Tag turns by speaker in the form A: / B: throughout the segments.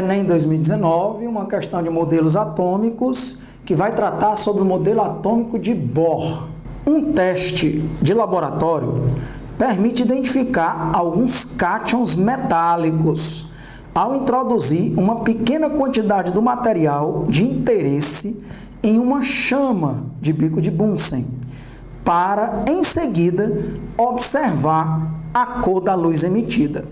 A: Enem 2019, uma questão de modelos atômicos que vai tratar sobre o modelo atômico de Bohr. Um teste de laboratório permite identificar alguns cátions metálicos ao introduzir uma pequena quantidade do material de interesse em uma chama de bico de Bunsen, para, em seguida, observar a cor da luz emitida.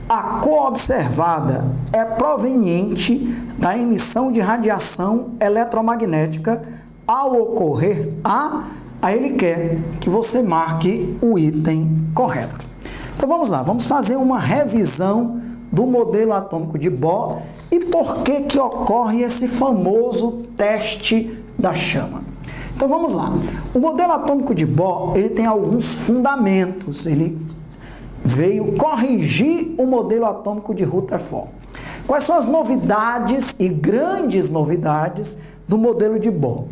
A: A cor observada é proveniente da emissão de radiação eletromagnética ao ocorrer Aí ele quer que você marque o item correto. Então vamos lá, vamos fazer uma revisão do modelo atômico de Bohr e por que ocorre esse famoso teste da chama. Então vamos lá. O modelo atômico de Bohr, ele tem alguns fundamentos. Ele veio corrigir o modelo atômico de Rutherford. Quais são as novidades e grandes novidades do modelo de Bohr?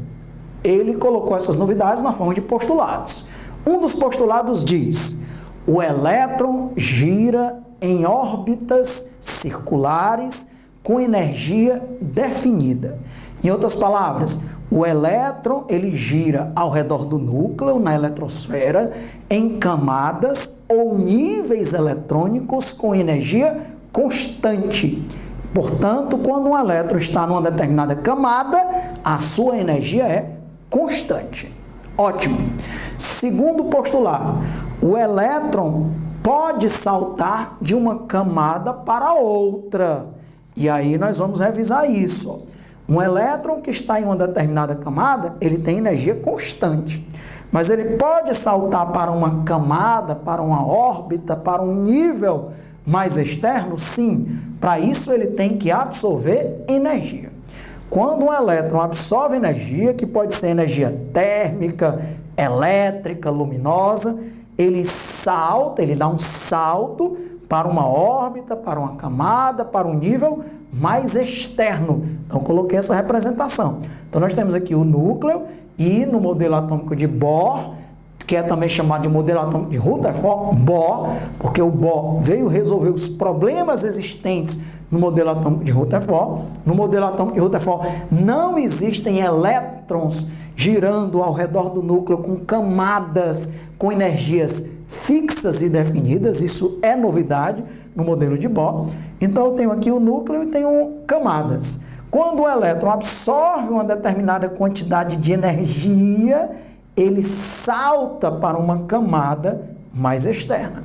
A: Ele colocou essas novidades na forma de postulados. Um dos postulados diz: o elétron gira em órbitas circulares com energia definida. Em outras palavras, o elétron ele gira ao redor do núcleo, na eletrosfera, em camadas ou níveis eletrônicos com energia constante. Portanto, quando um elétron está numa determinada camada, a sua energia é constante. Ótimo. Segundo postulado, o elétron pode saltar de uma camada para outra. E aí nós vamos revisar isso. Um elétron que está em uma determinada camada, ele tem energia constante. Mas ele pode saltar para uma camada, para uma órbita, para um nível mais externo? Sim. Para isso ele tem que absorver energia. Quando um elétron absorve energia, que pode ser energia térmica, elétrica, luminosa, ele salta, ele dá um salto para uma órbita, para uma camada, para um nível mais externo. Então, coloquei essa representação. Então, nós temos aqui o núcleo e no modelo atômico de Bohr, que é também chamado de modelo atômico de Rutherford, Bohr, porque o Bohr veio resolver os problemas existentes no modelo atômico de Rutherford. No modelo atômico de Rutherford não existem elétrons girando ao redor do núcleo com camadas, com energias fixas e definidas. Isso é novidade no modelo de Bohr. Então eu tenho aqui o núcleo e tenho camadas. Quando o elétron absorve uma determinada quantidade de energia, ele salta para uma camada mais externa.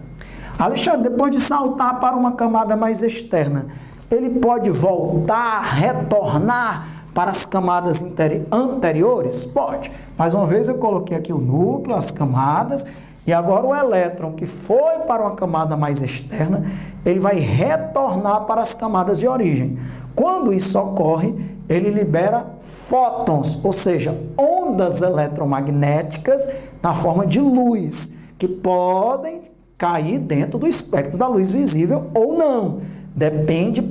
A: Alexandre, depois de saltar para uma camada mais externa, ele pode voltar, retornar para as camadas anteriores? Pode. Mais uma vez eu coloquei aqui o núcleo, as camadas, e agora o elétron que foi para uma camada mais externa, ele vai retornar para as camadas de origem. Quando isso ocorre, ele libera fótons, ou seja, ondas eletromagnéticas na forma de luz, que podem cair dentro do espectro da luz visível ou não. Depende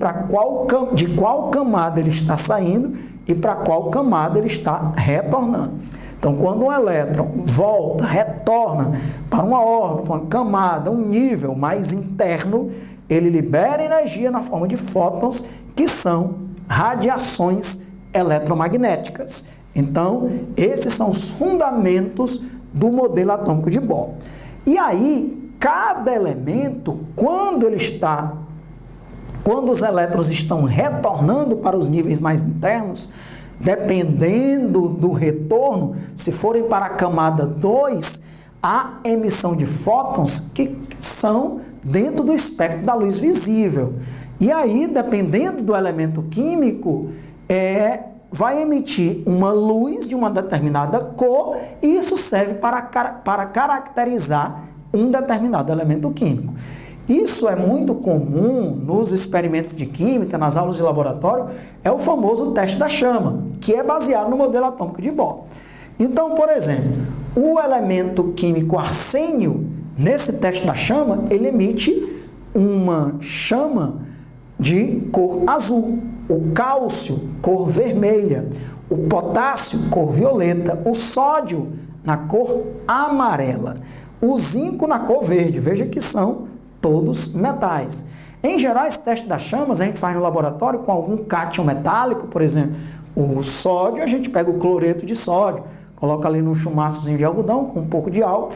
A: de qual camada ele está saindo e para qual camada ele está retornando. Então, quando um elétron volta, retorna para uma órbita, uma camada, um nível mais interno, ele libera energia na forma de fótons, que são radiações eletromagnéticas. Então, esses são os fundamentos do modelo atômico de Bohr. E aí, cada elemento, quando os elétrons estão retornando para os níveis mais internos, dependendo do retorno, se forem para a camada 2, há emissão de fótons que são dentro do espectro da luz visível. E aí, dependendo do elemento químico, vai emitir uma luz de uma determinada cor, e isso serve para caracterizar um determinado elemento químico. Isso é muito comum nos experimentos de química, nas aulas de laboratório, é o famoso teste da chama, que é baseado no modelo atômico de Bohr. Então, por exemplo, o elemento químico arsênio, nesse teste da chama, ele emite uma chama de cor azul, o cálcio, cor vermelha, o potássio, cor violeta, o sódio, na cor amarela, o zinco na cor verde. Veja que são todos metais. Em geral, esse teste das chamas a gente faz no laboratório com algum cátion metálico, por exemplo, o sódio, a gente pega o cloreto de sódio, coloca ali num chumaçozinho de algodão com um pouco de álcool,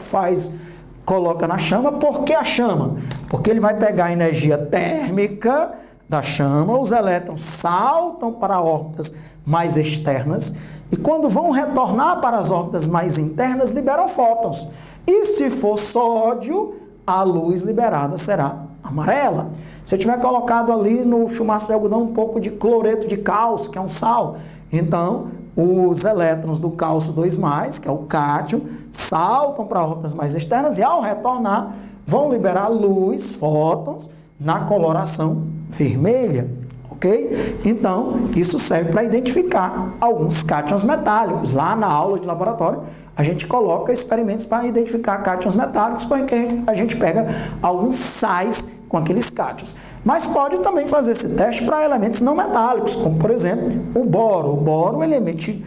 A: coloca na chama. Por que a chama? Porque ele vai pegar a energia térmica da chama, os elétrons saltam para órbitas mais externas e quando vão retornar para as órbitas mais internas, liberam fótons. E se for sódio, a luz liberada será amarela. Se eu tiver colocado ali no chumaço de algodão um pouco de cloreto de cálcio, que é um sal, então os elétrons do cálcio 2+, que é o cátion, saltam para órbitas mais externas e ao retornar vão liberar luz, fótons, na coloração vermelha, ok? Então, isso serve para identificar alguns cátions metálicos. Lá na aula de laboratório, a gente coloca experimentos para identificar cátions metálicos, porque a gente pega alguns sais com aqueles cátions. Mas pode também fazer esse teste para elementos não metálicos, como, por exemplo, o boro. O boro, ele emite,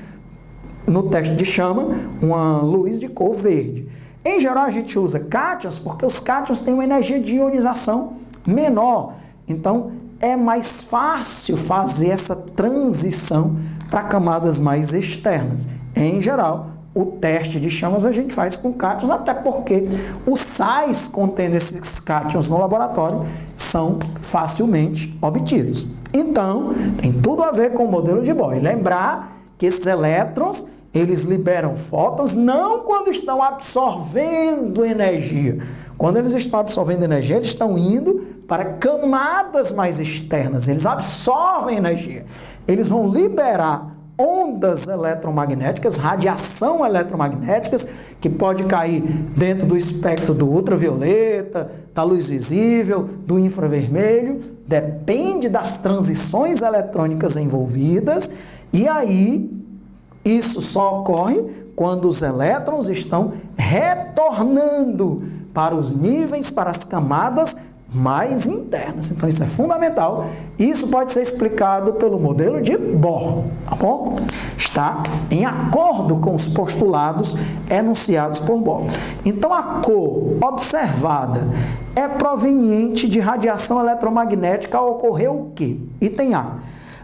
A: no teste de chama, uma luz de cor verde. Em geral, a gente usa cátions porque os cátions têm uma energia de ionização menor. Então, é mais fácil fazer essa transição para camadas mais externas. Em geral, o teste de chamas a gente faz com cátions, até porque os sais contendo esses cátions no laboratório são facilmente obtidos. Então, tem tudo a ver com o modelo de Bohr. Lembrar que esses elétrons, eles liberam fótons não quando estão absorvendo energia. Quando eles estão absorvendo energia, eles estão indo para camadas mais externas. Eles absorvem energia. Eles vão liberar ondas eletromagnéticas, radiação eletromagnéticas, que pode cair dentro do espectro do ultravioleta, da luz visível, do infravermelho. Depende das transições eletrônicas envolvidas. E aí, isso só ocorre quando os elétrons estão retornando para os níveis, para as camadas mais internas. Então, isso é fundamental. Isso pode ser explicado pelo modelo de Bohr, tá bom? Está em acordo com os postulados enunciados por Bohr. Então, a cor observada é proveniente de radiação eletromagnética ao ocorrer o quê? Item A.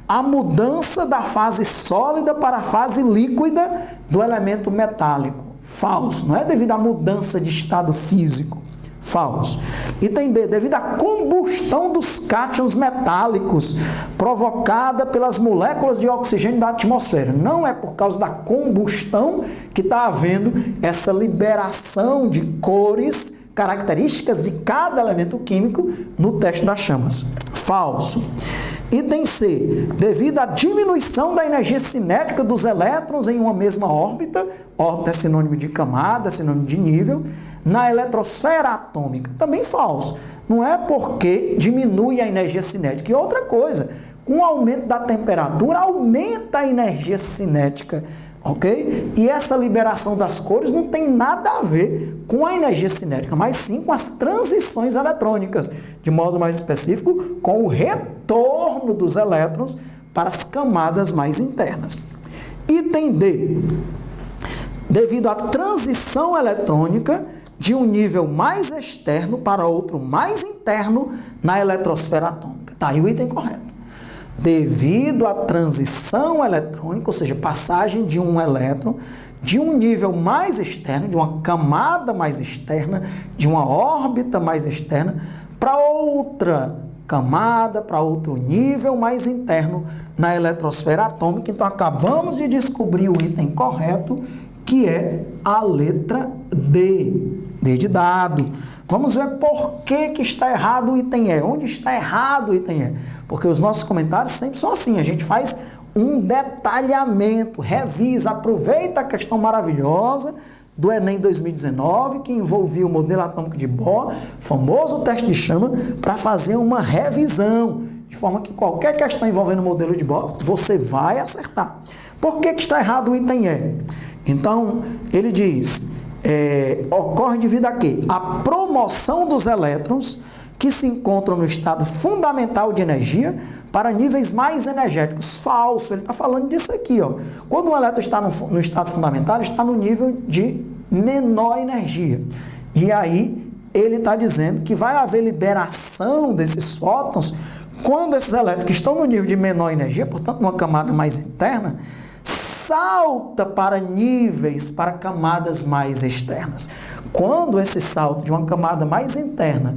A: A mudança da fase sólida para a fase líquida do elemento metálico. Falso. Não é devido à mudança de estado físico. Falso. Item B. Devido à combustão dos cátions metálicos provocada pelas moléculas de oxigênio da atmosfera. Não é por causa da combustão que está havendo essa liberação de cores características de cada elemento químico no teste das chamas. Falso. Item C. Devido à diminuição da energia cinética dos elétrons em uma mesma órbita, órbita é sinônimo de camada, é sinônimo de nível, na eletrosfera atômica. Também falso. Não é porque diminui a energia cinética. E outra coisa, com o aumento da temperatura, aumenta a energia cinética, ok? E essa liberação das cores não tem nada a ver com a energia cinética, mas sim com as transições eletrônicas, de modo mais específico, com o retorno dos elétrons para as camadas mais internas. Item D. Devido à transição eletrônica de um nível mais externo para outro mais interno na eletrosfera atômica. Tá aí o item correto. Devido à transição eletrônica, ou seja, passagem de um elétron de um nível mais externo, de uma camada mais externa, de uma órbita mais externa, para outra camada, para outro nível mais interno na eletrosfera atômica. Então, acabamos de descobrir o item correto, que é a letra D. D de dado. Vamos ver por que está errado o item E. Onde está errado o item E? Porque os nossos comentários sempre são assim. A gente faz um detalhamento, revisa, aproveita a questão maravilhosa do Enem 2019, que envolvia o modelo atômico de Bohr, famoso teste de chama, para fazer uma revisão, de forma que qualquer questão envolvendo o modelo de Bohr, você vai acertar. Por que está errado o item E? Então, ele diz... ocorre devido a quê? A promoção dos elétrons que se encontram no estado fundamental de energia para níveis mais energéticos. Falso, ele está falando disso aqui, ó. Quando um elétron está no estado fundamental, ele está no nível de menor energia. E aí, ele está dizendo que vai haver liberação desses fótons quando esses elétrons que estão no nível de menor energia, portanto, numa camada mais interna, salta para níveis, para camadas mais externas. Quando esse salto de uma camada mais interna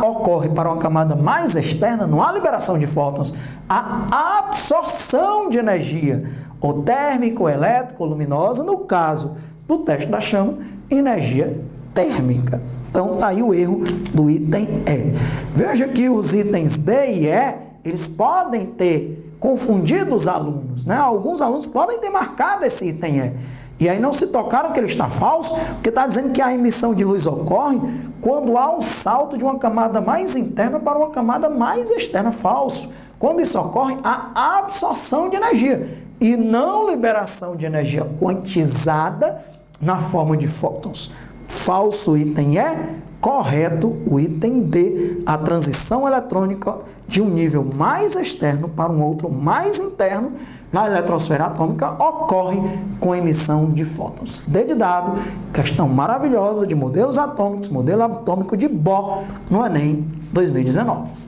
A: ocorre para uma camada mais externa, não há liberação de fótons, há absorção de energia, ou térmica, ou elétrica, ou luminosa, no caso do teste da chama, energia térmica. Então, está aí o erro do item E. Veja que os itens D e E, eles podem ter confundido os alunos, né? Alguns alunos podem ter marcado esse item E. E aí não se tocaram que ele está falso, porque está dizendo que a emissão de luz ocorre quando há um salto de uma camada mais interna para uma camada mais externa. Falso. Quando isso ocorre, há absorção de energia e não liberação de energia quantizada na forma de fótons. Falso item E, correto o item D. A transição eletrônica de um nível mais externo para um outro mais interno na eletrosfera atômica ocorre com emissão de fótons. D de dado, questão maravilhosa de modelos atômicos, modelo atômico de Bohr no Enem 2019.